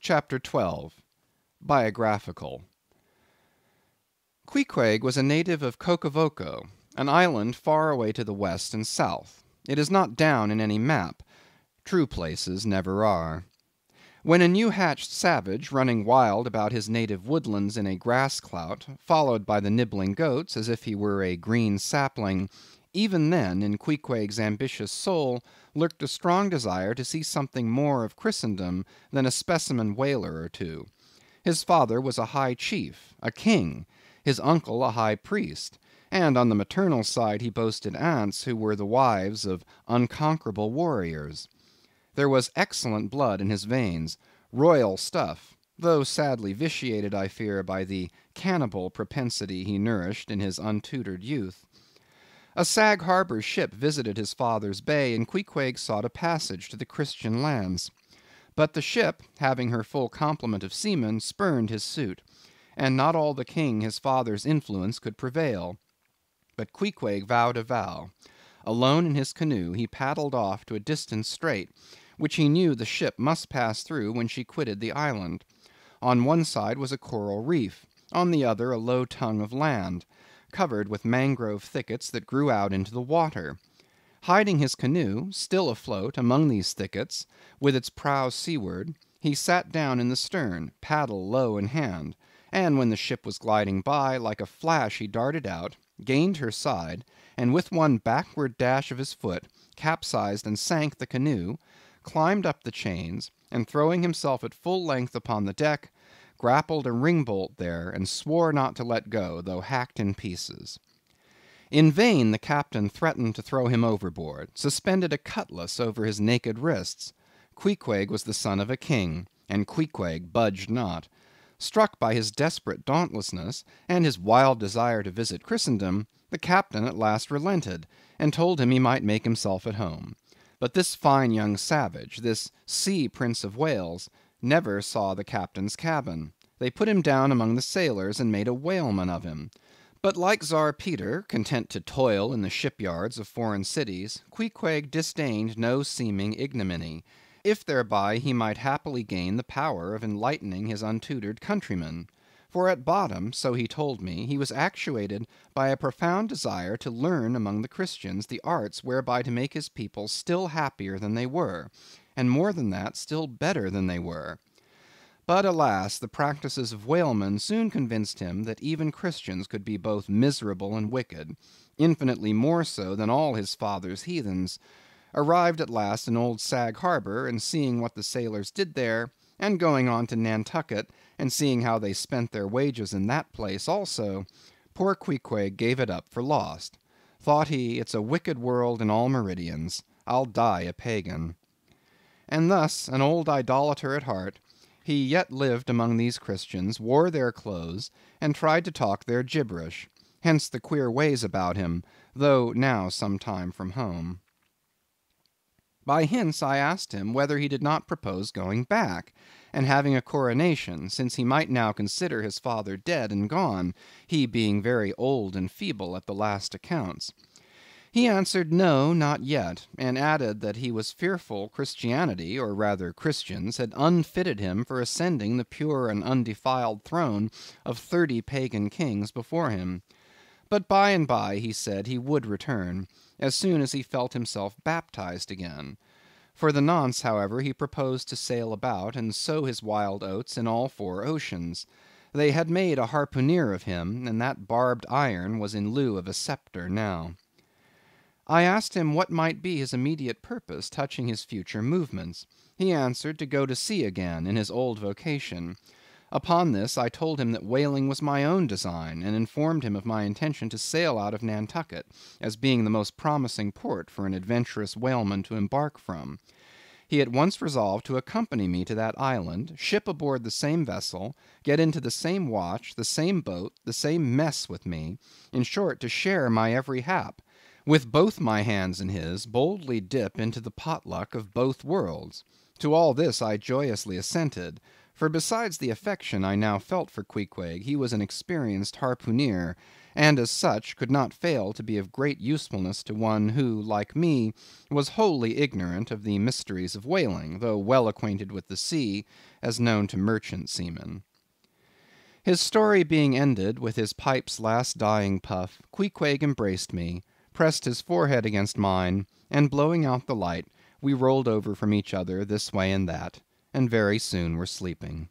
Chapter 12 Biographical Queequeg was a native of Cocovoco, an island far away to the west and south. It is not down in any map. True places never are. When a new-hatched savage, running wild about his native woodlands in a grass-clout, followed by the nibbling goats as if he were a green sapling, even then in Queequeg's ambitious soul lurked a strong desire to see something more of Christendom than a specimen whaler or two. His father was a high chief, a king, his uncle a high priest, and on the maternal side he boasted aunts who were the wives of unconquerable warriors. There was excellent blood in his veins, royal stuff, though sadly vitiated, I fear, by the cannibal propensity he nourished in his untutored youth. A Sag Harbor ship visited his father's bay, and Queequeg sought a passage to the Christian lands. But the ship, having her full complement of seamen, spurned his suit, and not all the king his father's influence could prevail. But Queequeg vowed a vow. Alone in his canoe he paddled off to a distant strait, which he knew the ship must pass through when she quitted the island. On one side was a coral reef, on the other a low tongue of land, covered with mangrove thickets that grew out into the water. Hiding his canoe, still afloat among these thickets, with its prow seaward, he sat down in the stern, paddle low in hand, and when the ship was gliding by, like a flash he darted out, gained her side, and with one backward dash of his foot, capsized and sank the canoe, climbed up the chains, and throwing himself at full length upon the deck, grappled a ringbolt there, and swore not to let go, though hacked in pieces. In vain the captain threatened to throw him overboard, suspended a cutlass over his naked wrists. Queequeg was the son of a king, and Queequeg budged not. Struck by his desperate dauntlessness, and his wild desire to visit Christendom, the captain at last relented, and told him he might make himself at home. But this fine young savage, this sea Prince of Wales, never saw the captain's cabin. They put him down among the sailors, and made a whaleman of him. But like Czar Peter, content to toil in the shipyards of foreign cities, Queequeg disdained no seeming ignominy, if thereby he might happily gain the power of enlightening his untutored countrymen. For at bottom, so he told me, he was actuated by a profound desire to learn among the Christians the arts whereby to make his people still happier than they were, and more than that, still better than they were. But alas, the practices of whalemen soon convinced him that even Christians could be both miserable and wicked, infinitely more so than all his father's heathens. Arrived at last in old Sag Harbor, and seeing what the sailors did there, and going on to Nantucket, and seeing how they spent their wages in that place also, poor Queequeg gave it up for lost. Thought he, it's a wicked world in all meridians. I'll die a pagan. And thus, an old idolater at heart, he yet lived among these Christians, wore their clothes, and tried to talk their gibberish. Hence the queer ways about him, though now some time from home. By hints I asked him whether he did not propose going back, and having a coronation, since he might now consider his father dead and gone, he being very old and feeble at the last accounts. He answered no, not yet, and added that he was fearful Christianity, or rather Christians, had unfitted him for ascending the pure and undefiled throne of 30 pagan kings before him. But by and by, he said, he would return, as soon as he felt himself baptized again. For the nonce, however, he proposed to sail about, and sow his wild oats in all 4 oceans. They had made a harpooner of him, and that barbed iron was in lieu of a scepter now. I asked him what might be his immediate purpose touching his future movements. He answered to go to sea again in his old vocation. Upon this I told him that whaling was my own design, and informed him of my intention to sail out of Nantucket, as being the most promising port for an adventurous whaleman to embark from. He at once resolved to accompany me to that island, ship aboard the same vessel, get into the same watch, the same boat, the same mess with me, in short, to share my every hap, with both my hands in his, boldly dip into the potluck of both worlds. To all this I joyously assented, For besides the affection I now felt for Queequeg, he was an experienced harpooneer, and as such could not fail to be of great usefulness to one who, like me, was wholly ignorant of the mysteries of whaling, though well acquainted with the sea, as known to merchant seamen. His story being ended with his pipe's last dying puff, Queequeg embraced me, pressed his forehead against mine, and blowing out the light, we rolled over from each other this way and that, and very soon were sleeping.